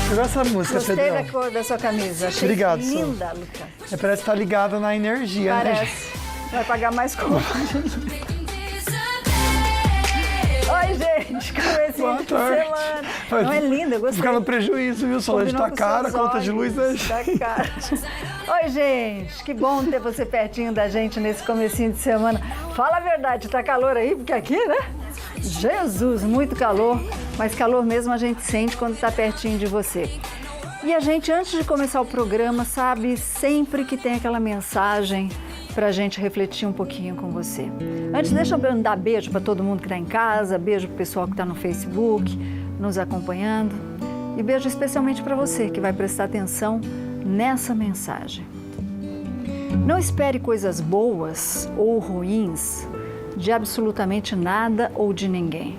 Eu gosto dessa música, Gostei Pedrão. da cor da sua camisa. Achei Obrigado, linda, Lucas. Parece que tá ligado na energia, né? Parece. Vai pagar mais conta. Oi, gente. Comecinho de semana. Não é linda? Eu gostei. Ficar no prejuízo, viu? Solange tá cara, conta de luz. Tá cara. Oi, gente. Que bom ter você pertinho da gente nesse comecinho de semana. Fala a verdade, tá calor aí? Porque aqui, né? Jesus, muito calor. Mas calor mesmo a gente sente quando tá pertinho de você. E a gente, antes de começar o programa, sabe, sempre que tem aquela mensagem pra gente refletir um pouquinho com você. Antes, deixa eu dar beijo para todo mundo que tá em casa, beijo pro pessoal que tá no Facebook, nos acompanhando. E beijo especialmente para você, que vai prestar atenção nessa mensagem. Não espere coisas boas ou ruins de absolutamente nada ou de ninguém.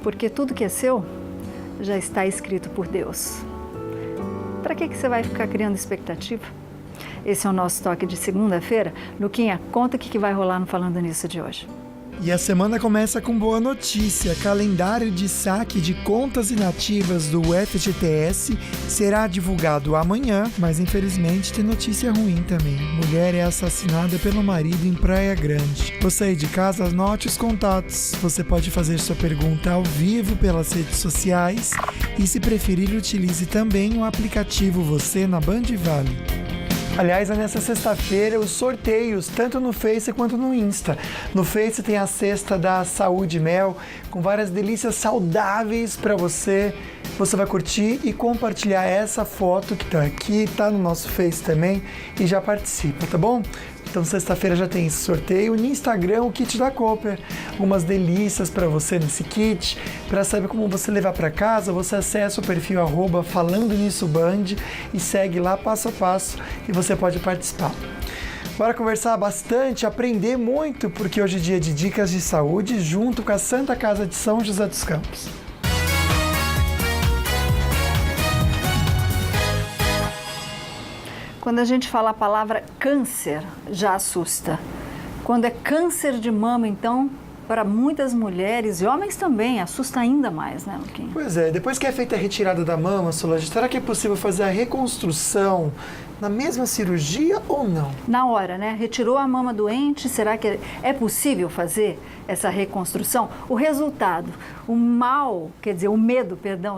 Porque tudo que é seu já está escrito por Deus. Para que você vai ficar criando expectativa? Esse é o nosso toque de segunda-feira. Luquinha, conta o que vai rolar no Falando Nisso de hoje. E a semana começa com boa notícia. Calendário de saque de contas inativas do FGTS será divulgado amanhã, mas infelizmente tem notícia ruim também. Mulher é assassinada pelo marido em Praia Grande. Você aí de casa, anote os contatos. Você pode fazer sua pergunta ao vivo pelas redes sociais e, se preferir, utilize também o aplicativo Você na Band Vale. Aliás, nessa sexta-feira, os sorteios, tanto no Face quanto no Insta. No Face tem a cesta da Saúde Mel, com várias delícias saudáveis para você. Você vai curtir e compartilhar essa foto que tá aqui, tá no nosso Face também, e já participa, tá bom? Então, sexta-feira já tem esse sorteio. No Instagram, o kit da Cooper. Algumas delícias para você nesse kit. Para saber como você levar para casa, você acessa o perfil @Falando Nisso Band e segue lá passo a passo e você pode participar. Bora conversar bastante, aprender muito, porque hoje é dia de dicas de saúde junto com a Santa Casa de São José dos Campos. Quando a gente fala a palavra câncer, já assusta. Quando é câncer de mama, então, para muitas mulheres e homens também, assusta ainda mais, né, Luquinha? Pois é, depois que é feita a retirada da mama, Solange, será que é possível fazer a reconstrução na mesma cirurgia ou não? Na hora, né? Retirou a mama doente, será que é possível fazer essa reconstrução? O resultado, o medo,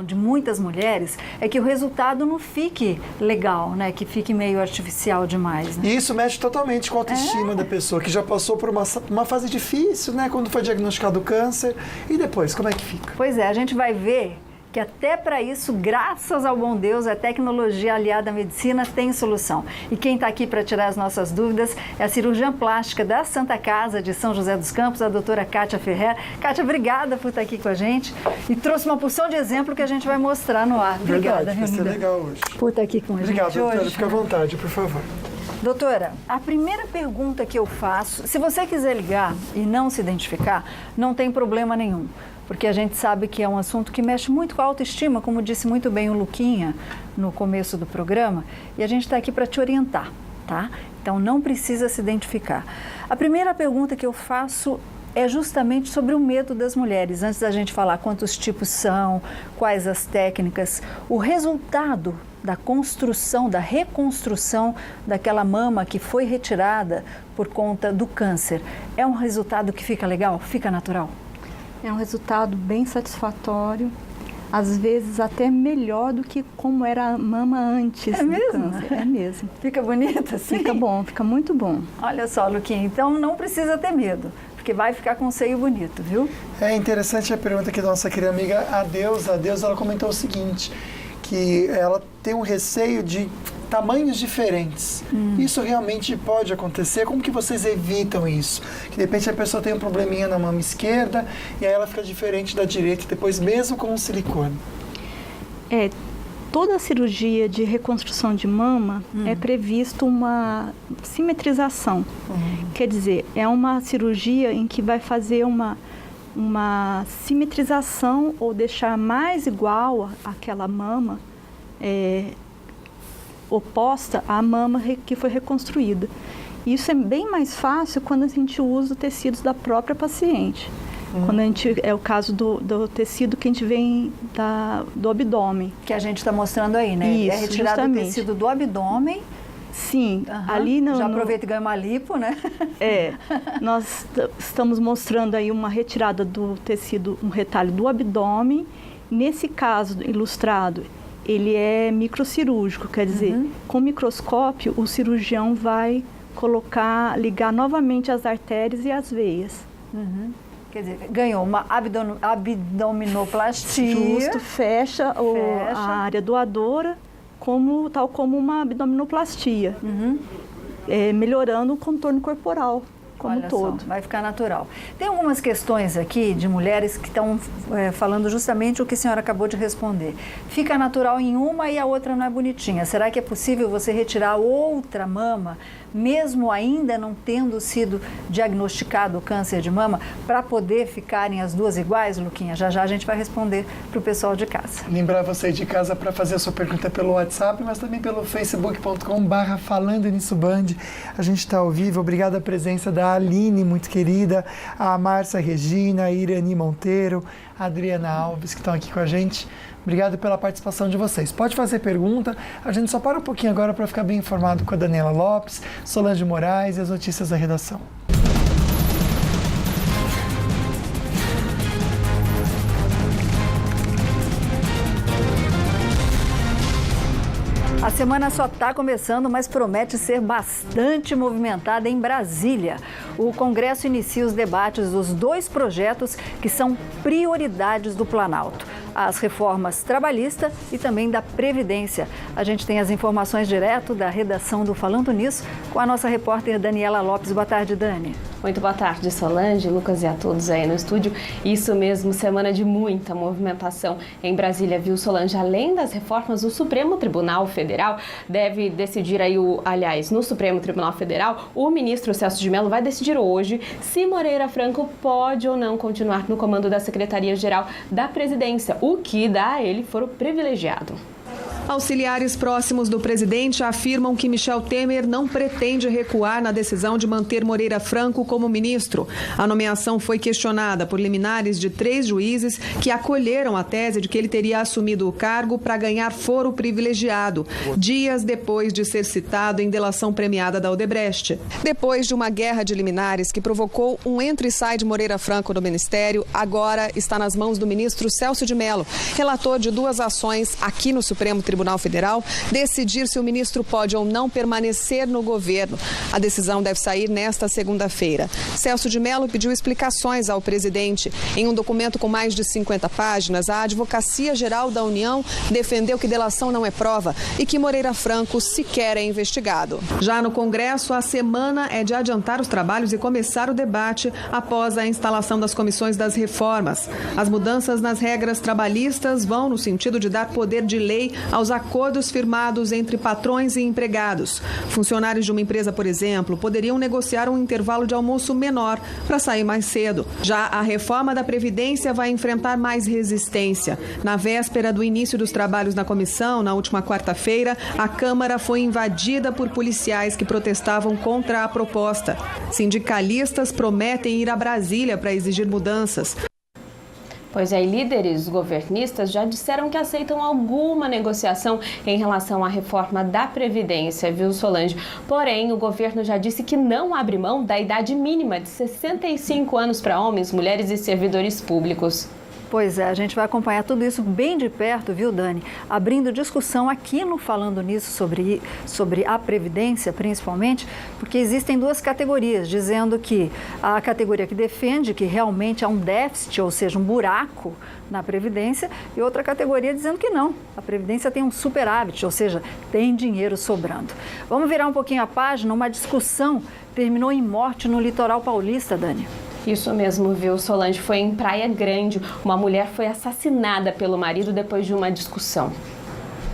de muitas mulheres é que o resultado não fique legal, né? Que fique meio artificial demais, né? E isso mexe totalmente com a autoestima da pessoa, que já passou por uma fase difícil, né? Quando foi diagnosticado o câncer. E depois, como é que fica? Pois é, a gente vai ver que até para isso, graças ao bom Deus, a tecnologia aliada à medicina tem solução. E quem está aqui para tirar as nossas dúvidas é a cirurgiã plástica da Santa Casa de São José dos Campos, a doutora Kátia Ferrer. Kátia, obrigada por estar aqui com a gente e trouxe uma porção de exemplo que a gente vai mostrar no ar. Obrigada, Verdade, vai ser legal hoje. Por estar aqui com a gente hoje. Obrigado, doutora. Fica à vontade, por favor. Doutora, a primeira pergunta que eu faço, se você quiser ligar e não se identificar, não tem problema nenhum. Porque a gente sabe que é um assunto que mexe muito com a autoestima, como disse muito bem o Luquinha no começo do programa, e a gente está aqui para te orientar, tá? Então não precisa se identificar. A primeira pergunta que eu faço é justamente sobre o medo das mulheres. Antes da gente falar quantos tipos são, quais as técnicas, o resultado da construção, da reconstrução daquela mama que foi retirada por conta do câncer, é um resultado que fica legal, fica natural? É um resultado bem satisfatório, às vezes até melhor do que como era a mama antes do câncer. É mesmo. Fica bonita, sim? Fica bom, fica muito bom. Olha só, Luquinha, então não precisa ter medo, porque vai ficar com um seio bonito, viu? É interessante a pergunta que a nossa querida amiga Adeusa, ela comentou o seguinte, que ela tem um receio de tamanhos diferentes. Isso realmente pode acontecer? Como que vocês evitam isso? Que de repente a pessoa tem um probleminha na mama esquerda e aí ela fica diferente da direita, depois mesmo com o silicone. Toda cirurgia de reconstrução de mama é previsto uma simetrização. Quer dizer, é uma cirurgia em que vai fazer uma simetrização ou deixar mais igual aquela mama oposta à mama que foi reconstruída. Isso é bem mais fácil quando a gente usa tecidos da própria paciente. Quando a gente, é o caso do tecido que a gente vê do abdômen. Que a gente está mostrando aí, né? Isso, é retirado justamente. o tecido do abdômen. Sim, ali já aproveita e ganha uma lipo, né? Nós estamos mostrando aí uma retirada do tecido, um retalho do abdômen. Nesse caso ilustrado, ele é microcirúrgico, quer dizer, com microscópio o cirurgião vai ligar novamente as artérias e as veias. Quer dizer, ganhou uma abdominoplastia. Justo, fecha a área doadora, tal como uma abdominoplastia, melhorando o contorno corporal como Olha todo. Só, vai ficar natural. Tem algumas questões aqui de mulheres que estão falando justamente o que a senhora acabou de responder. Fica natural em uma e a outra não é bonitinha. Será que é possível você retirar outra mama, mesmo ainda não tendo sido diagnosticado o câncer de mama, para poder ficarem as duas iguais, Luquinha? Já já a gente vai responder para o pessoal de casa. Lembrar você de casa para fazer a sua pergunta pelo WhatsApp, mas também pelo facebook.com/Falando Nisso Band. A gente está ao vivo. Obrigado a presença da Aline, muito querida, a Márcia Regina, a Irani Monteiro, a Adriana Alves, que estão aqui com a gente. Obrigado pela participação de vocês. Pode fazer pergunta. A gente só para um pouquinho agora para ficar bem informado com a Daniela Lopes, Solange Moraes e as notícias da redação. A semana só está começando, mas promete ser bastante movimentada em Brasília. O Congresso inicia os debates dos 2 projetos que são prioridades do Planalto: as reformas trabalhista e também da Previdência. A gente tem as informações direto da redação do Falando Nisso com a nossa repórter Daniela Lopes. Boa tarde, Dani. Muito boa tarde, Solange, Lucas e a todos aí no estúdio. Isso mesmo, semana de muita movimentação em Brasília, viu, Solange? Além das reformas, o Supremo Tribunal Federal deve decidir aí, no Supremo Tribunal Federal, o ministro Celso de Mello vai decidir hoje se Moreira Franco pode ou não continuar no comando da Secretaria-Geral da Presidência, o que dá a ele foro privilegiado. Auxiliares próximos do presidente afirmam que Michel Temer não pretende recuar na decisão de manter Moreira Franco como ministro. A nomeação foi questionada por liminares de 3 juízes que acolheram a tese de que ele teria assumido o cargo para ganhar foro privilegiado, dias depois de ser citado em delação premiada da Odebrecht. Depois de uma guerra de liminares que provocou um entra e sai de Moreira Franco no ministério, agora está nas mãos do ministro Celso de Mello, relator de 2 ações aqui no Supremo Tribunal Federal, decidir se o ministro pode ou não permanecer no governo. A decisão deve sair nesta segunda-feira. Celso de Mello pediu explicações ao presidente. Em um documento com mais de 50 páginas, a Advocacia Geral da União defendeu que delação não é prova e que Moreira Franco sequer é investigado. Já no Congresso, a semana é de adiantar os trabalhos e começar o debate após a instalação das comissões das reformas. As mudanças nas regras trabalhistas vão no sentido de dar poder de lei aos acordos firmados entre patrões e empregados. Funcionários de uma empresa, por exemplo, poderiam negociar um intervalo de almoço menor para sair mais cedo. Já a reforma da Previdência vai enfrentar mais resistência. Na véspera do início dos trabalhos na comissão, na última quarta-feira, a Câmara foi invadida por policiais que protestavam contra a proposta. Sindicalistas prometem ir a Brasília para exigir mudanças. Pois é, e líderes governistas já disseram que aceitam alguma negociação em relação à reforma da Previdência, viu, Solange? Porém, o governo já disse que não abre mão da idade mínima de 65 anos para homens, mulheres e servidores públicos. Pois é, a gente vai acompanhar tudo isso bem de perto, viu, Dani? Abrindo discussão aqui no Falando Nisso sobre a Previdência, principalmente, porque existem 2 categorias, dizendo que a categoria que defende que realmente há um déficit, ou seja, um buraco na Previdência, e outra categoria dizendo que não, a Previdência tem um superávit, ou seja, tem dinheiro sobrando. Vamos virar um pouquinho a página, uma discussão terminou em morte no litoral paulista, Dani. Isso mesmo, viu, Solange? Foi em Praia Grande. Uma mulher foi assassinada pelo marido depois de uma discussão.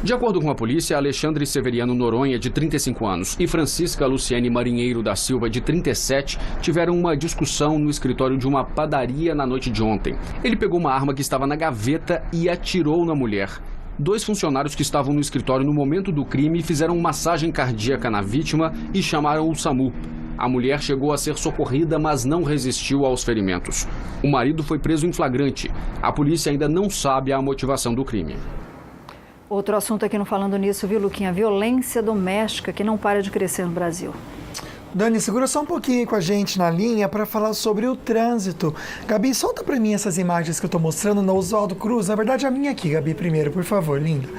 De acordo com a polícia, Alexandre Severiano Noronha, de 35 anos, e Francisca Luciene Marinheiro da Silva, de 37, tiveram uma discussão no escritório de uma padaria na noite de ontem. Ele pegou uma arma que estava na gaveta e atirou na mulher. 2 funcionários que estavam no escritório no momento do crime fizeram massagem cardíaca na vítima e chamaram o SAMU. A mulher chegou a ser socorrida, mas não resistiu aos ferimentos. O marido foi preso em flagrante. A polícia ainda não sabe a motivação do crime. Outro assunto aqui no Falando Nisso, viu, Luquinha? Violência doméstica que não para de crescer no Brasil. Dani, segura só um pouquinho com a gente na linha para falar sobre o trânsito. Gabi, solta para mim essas imagens que eu estou mostrando na Oswaldo Cruz. Na verdade, a minha aqui, Gabi, primeiro, por favor, linda.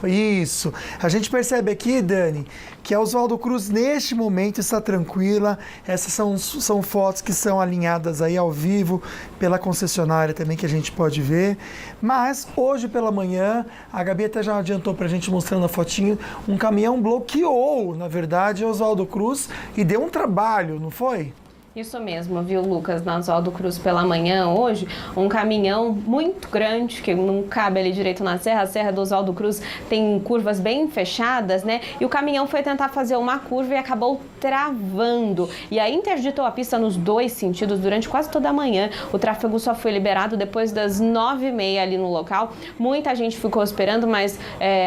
Isso. A gente percebe aqui, Dani, que a Oswaldo Cruz, neste momento, está tranquila. Essas são fotos que são alinhadas aí ao vivo pela concessionária também, que a gente pode ver. Mas, hoje pela manhã, a Gabi até já adiantou para a gente, mostrando a fotinho, um caminhão bloqueou, na verdade, a Oswaldo Cruz e deu um trabalho, não foi? Isso mesmo, viu, Lucas? Na Oswaldo Cruz pela manhã, hoje, um caminhão muito grande, que não cabe ali direito na serra. A serra do Oswaldo Cruz tem curvas bem fechadas, né? E o caminhão foi tentar fazer uma curva e acabou travando. E aí interditou a pista nos dois sentidos durante quase toda a manhã. O tráfego só foi liberado depois das 9h30 ali no local. Muita gente ficou esperando, mas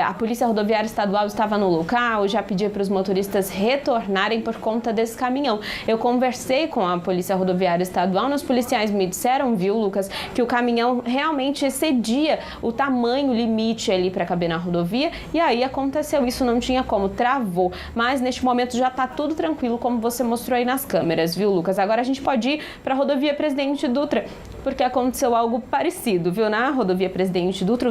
a Polícia Rodoviária Estadual estava no local, já pedia para os motoristas retornarem por conta desse caminhão. Eu conversei com a Polícia Rodoviária Estadual, os policiais me disseram, viu, Lucas, que o caminhão realmente excedia o tamanho limite ali para caber na rodovia, e aí aconteceu isso, não tinha como, travou. Mas neste momento já está tudo tranquilo, como você mostrou aí nas câmeras, viu, Lucas? Agora a gente pode ir para a rodovia Presidente Dutra, porque aconteceu algo parecido, viu? Na rodovia Presidente Dutra,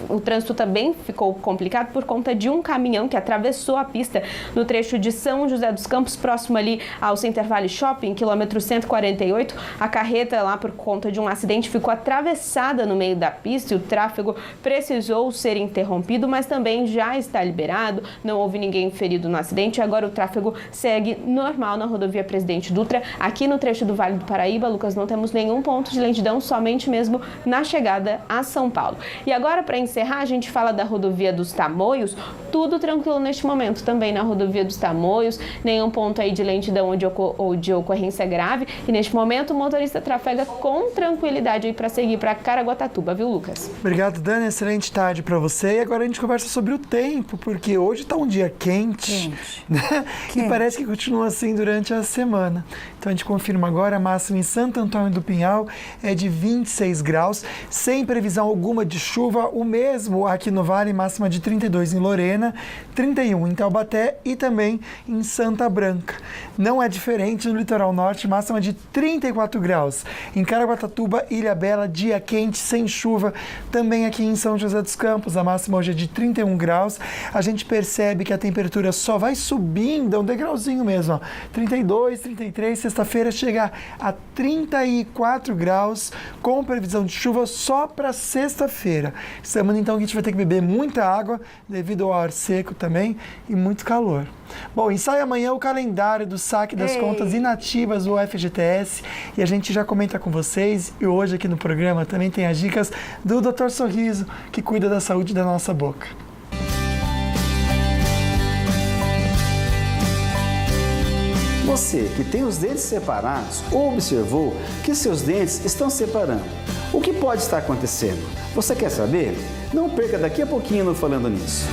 o trânsito também ficou complicado por conta de um caminhão que atravessou a pista no trecho de São José dos Campos, próximo ali ao Center Valley Shopping, quilômetro 148, a carreta lá por conta de um acidente ficou atravessada no meio da pista e o tráfego precisou ser interrompido, mas também já está liberado, não houve ninguém ferido no acidente e agora o tráfego segue normal na rodovia Presidente Dutra. Aqui no trecho do Vale do Paraíba, Lucas, não temos nenhum ponto de lentidão, somente mesmo na chegada a São Paulo. E agora, para encerrar, a gente fala da rodovia dos Tamoios, tudo tranquilo neste momento também na rodovia dos Tamoios, nenhum ponto aí de lentidão ou de ocorrência grave, e neste momento o motorista trafega com tranquilidade aí para seguir para Caraguatatuba, viu, Lucas? Obrigado, Dani, excelente tarde para você. E agora a gente conversa sobre o tempo, porque hoje está um dia quente. Né? E parece que continua assim durante a semana. Então a gente confirma agora, a máxima em Santo Antônio do Pinhal é de 26 graus, sem previsão alguma de chuva, o mesmo aqui no Vale, máxima de 32 em Lorena, 31 em Taubaté e também em Santa Branca. Não é diferente no litoral norte, máxima de 34 graus. Em Caraguatatuba, Ilhabela, dia quente, sem chuva. Também aqui em São José dos Campos, a máxima hoje é de 31 graus. A gente percebe que a temperatura só vai subindo, é um degrauzinho mesmo, ó. 32, 33, sexta-feira chega a 34 graus, com previsão de chuva só para sexta-feira. Semana então que a gente vai ter que beber muita água, devido ao ar seco também, e muito calor. Bom, e sai amanhã o calendário do saque das contas inativas do FGTS e a gente já comenta com vocês, e hoje aqui no programa também tem as dicas do Dr. Sorriso, que cuida da saúde da nossa boca. Você que tem os dentes separados observou que seus dentes estão separando. O que pode estar acontecendo? Você quer saber? Não perca daqui a pouquinho no Falando Nisso.